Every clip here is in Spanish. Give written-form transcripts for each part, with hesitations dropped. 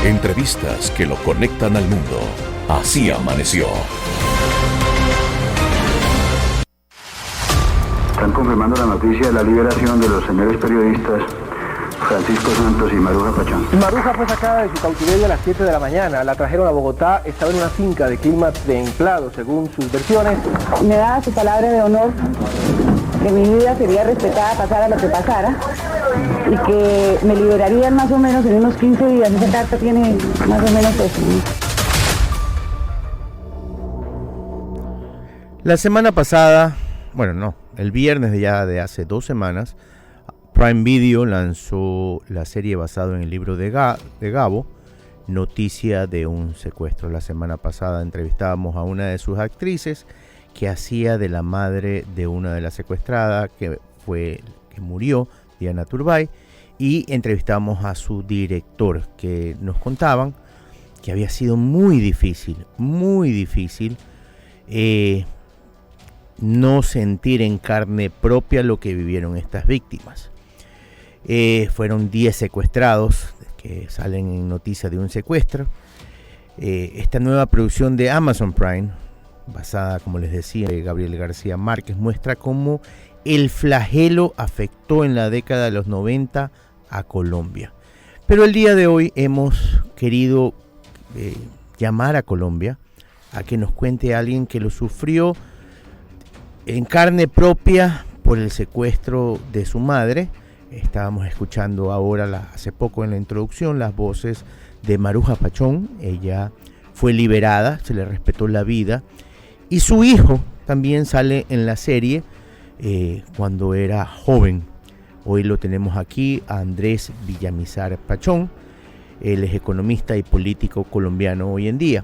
Entrevistas que lo conectan al mundo. Así amaneció. Están confirmando la noticia de la liberación de los señores periodistas Francisco Santos y Maruja Pachón. Maruja fue sacada de su cautiverio a las 7 de la mañana. La trajeron a Bogotá. Estaba en una finca de clima templado, según sus versiones. Me daba su palabra de honor que mi vida sería respetada, pasara lo que pasara, y que me liberarían más o menos en unos 15 días. Esa carta tiene más o menos eso. La semana pasada, el viernes de hace 2 semanas, Prime Video lanzó la serie basada en el libro de Gabo, Noticia de un secuestro. La semana pasada entrevistábamos a una de sus actrices que hacía de la madre de una de las secuestradas que murió, Diana Turbay, y entrevistamos a su director, que nos contaban que había sido muy difícil no sentir en carne propia lo que vivieron estas víctimas. Fueron 10 secuestrados que salen en Noticia de un secuestro. Esta nueva producción de Amazon Prime, basada, como les decía, de Gabriel García Márquez, muestra cómo el flagelo afectó en la década de los 90 a Colombia. Pero el día de hoy hemos querido llamar a Colombia a que nos cuente a alguien que lo sufrió en carne propia por el secuestro de su madre. Estábamos escuchando ahora, hace poco en la introducción, las voces de Maruja Pachón. Ella fue liberada, se le respetó la vida, y su hijo también sale en la serie cuando era joven. Hoy lo tenemos aquí, a Andrés Villamizar Pachón. Él es economista y político colombiano hoy en día.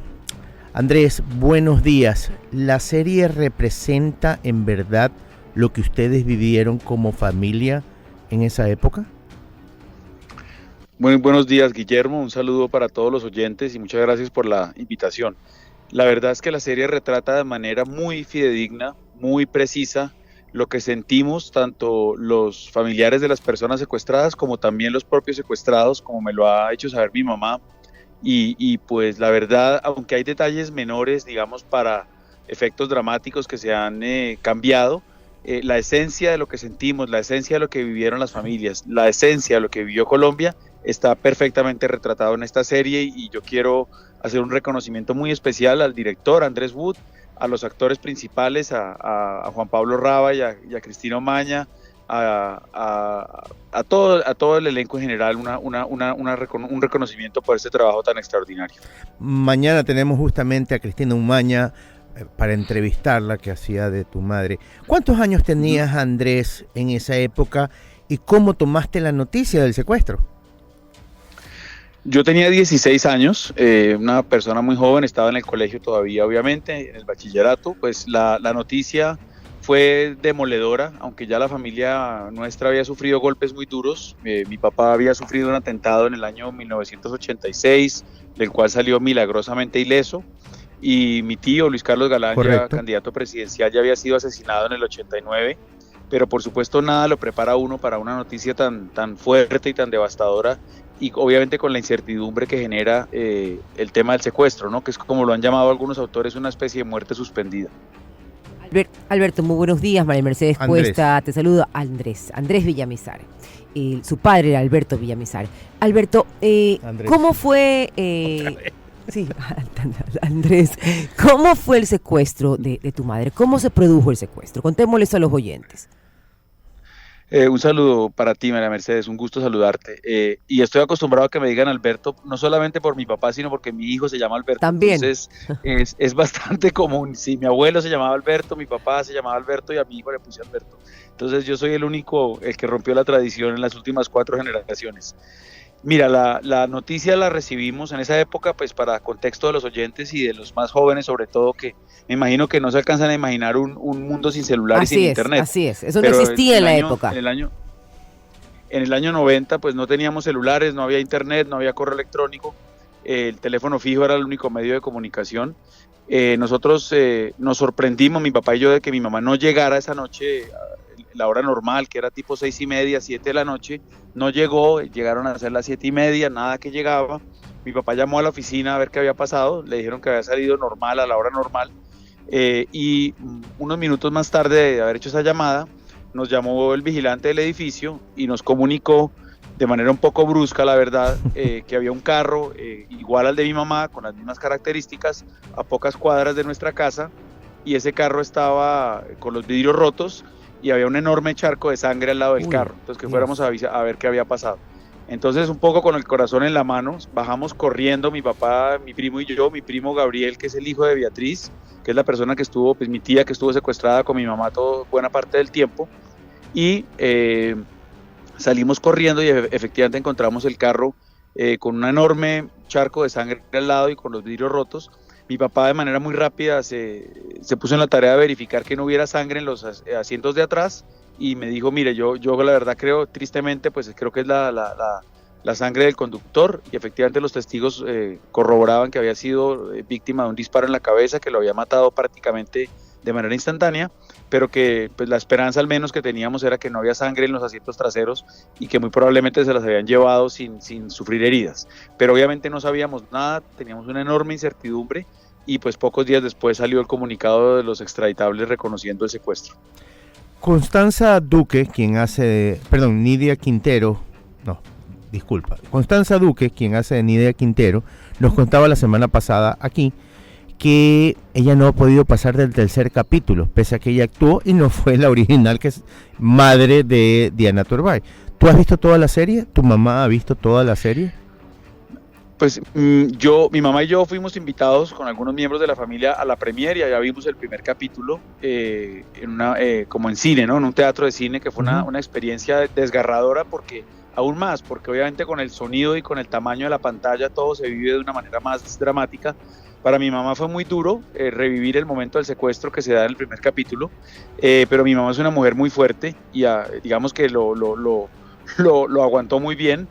Andrés, buenos días. ¿La serie representa en verdad lo que ustedes vivieron como familia en esa época? Muy buenos días, Guillermo. Un saludo para todos los oyentes y muchas gracias por la invitación. La verdad es que la serie retrata de manera muy fidedigna, muy precisa, lo que sentimos tanto los familiares de las personas secuestradas como también los propios secuestrados, como me lo ha hecho saber mi mamá. Y pues la verdad, aunque hay detalles menores, digamos, para efectos dramáticos que se han cambiado, la esencia de lo que sentimos, la esencia de lo que vivieron las familias, la esencia de lo que vivió Colombia está perfectamente retratado en esta serie, y yo quiero hacer un reconocimiento muy especial al director Andrés Wood, a los actores principales, a Juan Pablo Raba y a Cristina Omaña, a todo el elenco en general, un reconocimiento por este trabajo tan extraordinario. Mañana tenemos justamente a Cristina Omaña para entrevistarla, que hacía de tu madre. ¿Cuántos años tenías, Andrés, en esa época, y cómo tomaste la noticia del secuestro? Yo tenía 16 años, una persona muy joven, estaba en el colegio todavía, obviamente, en el bachillerato. Pues la noticia fue demoledora, aunque ya la familia nuestra había sufrido golpes muy duros. Mi papá había sufrido un atentado en el año 1986, del cual salió milagrosamente ileso, y mi tío Luis Carlos Galán, ya candidato presidencial, ya había sido asesinado en el 89, pero por supuesto nada lo prepara a uno para una noticia tan fuerte y tan devastadora, y obviamente con la incertidumbre que genera el tema del secuestro, ¿no? Que es, como lo han llamado algunos autores, una especie de muerte suspendida. Alberto, muy buenos días. María Mercedes Cuesta te saluda. Andrés Villamizar. Su padre era Alberto Villamizar. Alberto, ¿cómo fue... Sí, Andrés, ¿cómo fue el secuestro de tu madre? ¿Cómo se produjo el secuestro? Contémosles a los oyentes. Un saludo para ti, María Mercedes, un gusto saludarte. Y estoy acostumbrado a que me digan Alberto, no solamente por mi papá, sino porque mi hijo se llama Alberto. También. Entonces es bastante común. Sí, mi abuelo se llamaba Alberto, mi papá se llamaba Alberto y a mi hijo le puse Alberto. Entonces yo soy el único, el que rompió la tradición en las últimas 4 generaciones. Mira, la noticia la recibimos en esa época, pues para contexto de los oyentes y de los más jóvenes sobre todo, que me imagino que no se alcanzan a imaginar un mundo sin celulares y sin internet. Así es, eso no existía en la época. En el año 90 pues no teníamos celulares, no había internet, no había correo electrónico, el teléfono fijo era el único medio de comunicación. Nosotros nos sorprendimos, mi papá y yo, de que mi mamá no llegara esa noche, la hora normal, que era tipo 6:30, 7 de la noche, no llegó, llegaron a ser las 7:30, nada que llegaba. Mi papá llamó a la oficina a ver qué había pasado, le dijeron que había salido normal, a la hora normal, y unos minutos más tarde de haber hecho esa llamada, nos llamó el vigilante del edificio y nos comunicó de manera un poco brusca, la verdad, que había un carro igual al de mi mamá, con las mismas características, a pocas cuadras de nuestra casa, y ese carro estaba con los vidrios rotos y había un enorme charco de sangre al lado del carro. Entonces que fuéramos a ver qué había pasado. Entonces, un poco con el corazón en la mano, bajamos corriendo, mi papá, mi primo y yo, mi primo Gabriel, que es el hijo de Beatriz, que es la persona que estuvo, pues mi tía que estuvo secuestrada con mi mamá buena parte del tiempo, y salimos corriendo y efectivamente encontramos el carro con un enorme charco de sangre al lado y con los vidrios rotos. Mi papá de manera muy rápida se puso en la tarea de verificar que no hubiera sangre en los asientos de atrás y me dijo, mire, yo la verdad creo, tristemente, pues creo que es la sangre del conductor, y efectivamente los testigos corroboraban que había sido víctima de un disparo en la cabeza, que lo había matado prácticamente de manera instantánea, pero que pues la esperanza al menos que teníamos era que no había sangre en los asientos traseros y que muy probablemente se las habían llevado sin sufrir heridas. Pero obviamente no sabíamos nada, teníamos una enorme incertidumbre y pues pocos días después salió el comunicado de los extraditables reconociendo el secuestro. Constanza Duque, Nidia Quintero, Constanza Duque, quien hace de Nidia Quintero, nos contaba la semana pasada aquí que ella no ha podido pasar del tercer capítulo, pese a que ella actuó y no fue la original, que es madre de Diana Turbay. ¿Tú has visto toda la serie? ¿Tu mamá ha visto toda la serie? Pues mi mamá y yo fuimos invitados con algunos miembros de la familia a la premiere y allá vimos el primer capítulo como en cine, ¿no? En un teatro de cine, que fue una experiencia desgarradora porque obviamente con el sonido y con el tamaño de la pantalla todo se vive de una manera más dramática. Para mi mamá fue muy duro revivir el momento del secuestro que se da en el primer capítulo, pero mi mamá es una mujer muy fuerte y digamos que lo aguantó muy bien.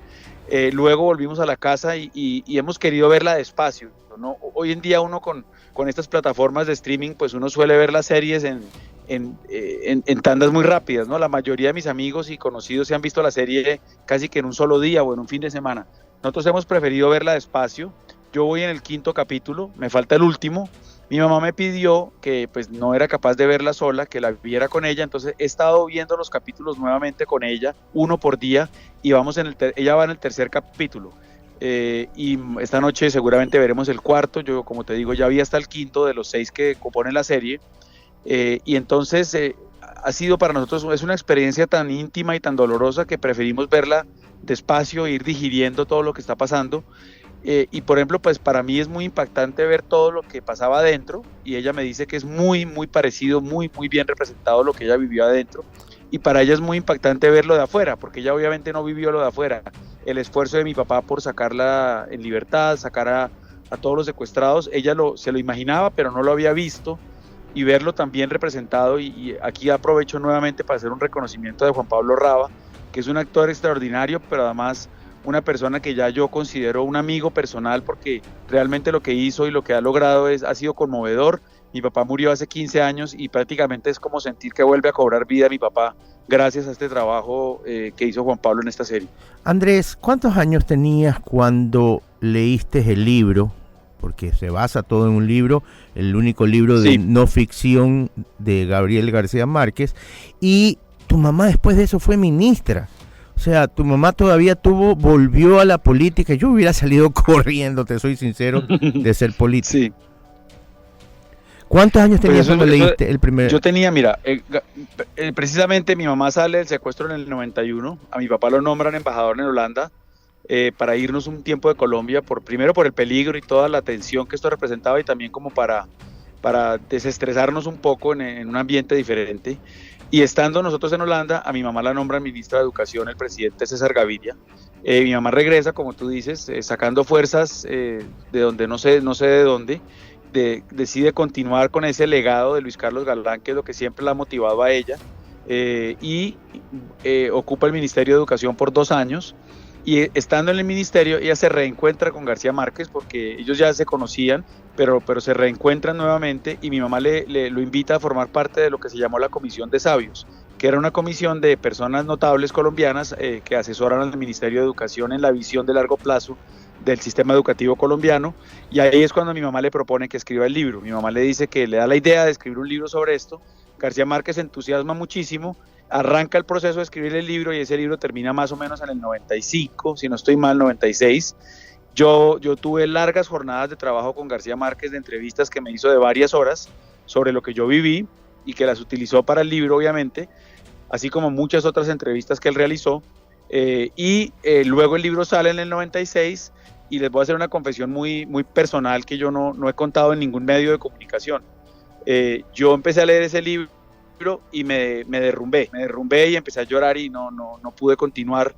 Luego volvimos a la casa y hemos querido verla despacio, ¿no? Hoy en día uno con estas plataformas de streaming, pues uno suele ver las series en tandas muy rápidas, ¿no? La mayoría de mis amigos y conocidos se han visto la serie casi que en un solo día o en un fin de semana. Nosotros hemos preferido verla despacio. Yo voy en el 5º capítulo, me falta el último. Mi mamá me pidió que pues no era capaz de verla sola, que la viera con ella, entonces he estado viendo los capítulos nuevamente con ella, uno por día, y ella va en el tercer capítulo. Y esta noche seguramente veremos el 4. Yo, como te digo, ya vi hasta el 5º de los 6 que componen la serie, y entonces ha sido para nosotros, es una experiencia tan íntima y tan dolorosa que preferimos verla despacio, ir digiriendo todo lo que está pasando. Y por ejemplo, pues para mí es muy impactante ver todo lo que pasaba adentro, y ella me dice que es muy muy parecido, muy muy bien representado lo que ella vivió adentro, y para ella es muy impactante verlo de afuera, porque ella obviamente no vivió lo de afuera, el esfuerzo de mi papá por sacarla en libertad, sacar a todos los secuestrados. Ella se lo imaginaba, pero no lo había visto, y verlo también representado, y aquí aprovecho nuevamente para hacer un reconocimiento de Juan Pablo Raba, que es un actor extraordinario, pero además una persona que ya yo considero un amigo personal, porque realmente lo que hizo y lo que ha logrado ha sido conmovedor. Mi papá murió hace 15 años y prácticamente es como sentir que vuelve a cobrar vida mi papá gracias a este trabajo que hizo Juan Pablo en esta serie. Andrés, ¿cuántos años tenías cuando leíste el libro? Porque se basa todo en un libro, el único libro de no ficción de Gabriel García Márquez, y tu mamá después de eso fue ministra. O sea, tu mamá todavía volvió a la política. Yo hubiera salido corriendo, te soy sincero, de ser político. Sí. ¿Cuántos años tenías cuando leíste el primer? Yo tenía, mira, precisamente mi mamá sale del secuestro en el 91, a mi papá lo nombran embajador en Holanda, para irnos un tiempo de Colombia, primero por el peligro y toda la tensión que esto representaba, y también como para desestresarnos un poco en un ambiente diferente. Y estando nosotros en Holanda, a mi mamá la nombra ministra de Educación el presidente César Gaviria. Mi mamá regresa, como tú dices, sacando fuerzas de donde no sé de dónde, decide continuar con ese legado de Luis Carlos Galán, que es lo que siempre la ha motivado a ella, y ocupa el Ministerio de Educación por 2 años. Y estando en el ministerio, ella se reencuentra con García Márquez, porque ellos ya se conocían, pero se reencuentran nuevamente, y mi mamá lo invita a formar parte de lo que se llamó la Comisión de Sabios, que era una comisión de personas notables colombianas que asesoran al Ministerio de Educación en la visión de largo plazo del sistema educativo colombiano, y ahí es cuando mi mamá le propone que escriba el libro. Mi mamá le dice que le da la idea de escribir un libro sobre esto. García Márquez se entusiasma muchísimo, arranca el proceso de escribir el libro y ese libro termina más o menos en el 95, si no estoy mal, 96. Yo tuve largas jornadas de trabajo con García Márquez, de entrevistas que me hizo de varias horas sobre lo que yo viví y que las utilizó para el libro, obviamente, así como muchas otras entrevistas que él realizó. Luego el libro sale en el 96 y les voy a hacer una confesión muy, muy personal que yo no he contado en ningún medio de comunicación. Yo empecé a leer ese libro y me derrumbé y empecé a llorar y no pude continuar,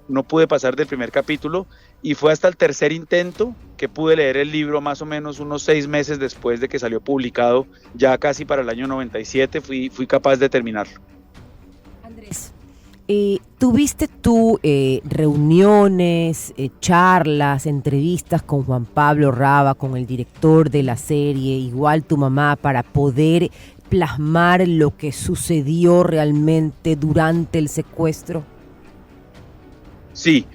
no pude pasar del primer capítulo, y fue hasta el tercer intento que pude leer el libro, más o menos unos 6 meses después de que salió publicado, ya casi para el año 97 fui capaz de terminarlo. Andrés, ¿tuviste tú reuniones, charlas, entrevistas con Juan Pablo Raba, con el director de la serie, igual tu mamá, para poder plasmar lo que sucedió realmente durante el secuestro? Sí,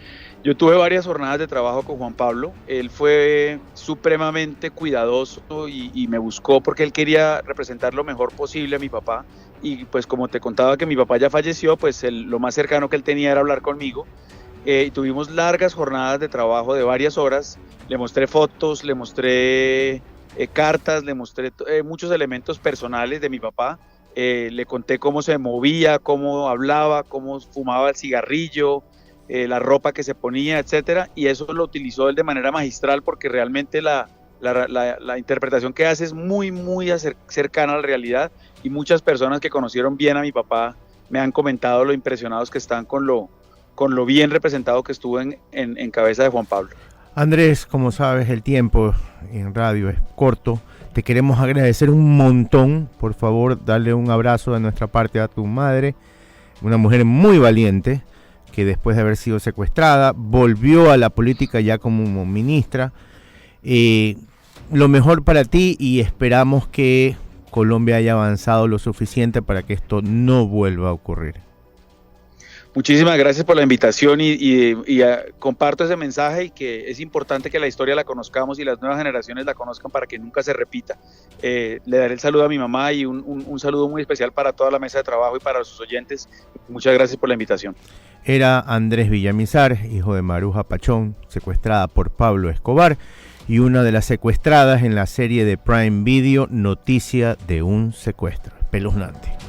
yo tuve varias jornadas de trabajo con Juan Pablo. Él fue supremamente cuidadoso y me buscó porque él quería representar lo mejor posible a mi papá. Y pues como te contaba que mi papá ya falleció, pues lo más cercano que él tenía era hablar conmigo. Y tuvimos largas jornadas de trabajo de varias horas. Le mostré fotos, le mostré cartas, le mostré muchos elementos personales de mi papá. Le conté cómo se movía, cómo hablaba, cómo fumaba el cigarrillo, la ropa que se ponía, etcétera, y eso lo utilizó él de manera magistral porque realmente la interpretación que hace es muy, muy cercana a la realidad, y muchas personas que conocieron bien a mi papá me han comentado lo impresionados que están con lo bien representado que estuvo en cabeza de Juan Pablo. Andrés, como sabes, el tiempo en radio es corto. Te queremos agradecer un montón. Por favor, darle un abrazo de nuestra parte a tu madre, una mujer muy valiente, que después de haber sido secuestrada, volvió a la política ya como ministra. Lo mejor para ti, y esperamos que Colombia haya avanzado lo suficiente para que esto no vuelva a ocurrir. Muchísimas gracias por la invitación y comparto ese mensaje, y que es importante que la historia la conozcamos y las nuevas generaciones la conozcan para que nunca se repita. Le daré el saludo a mi mamá y un saludo muy especial para toda la mesa de trabajo y para sus oyentes. Muchas gracias por la invitación. Era Andrés Villamizar, hijo de Maruja Pachón, secuestrada por Pablo Escobar, y una de las secuestradas en la serie de Prime Video, Noticia de un secuestro. Espeluznante.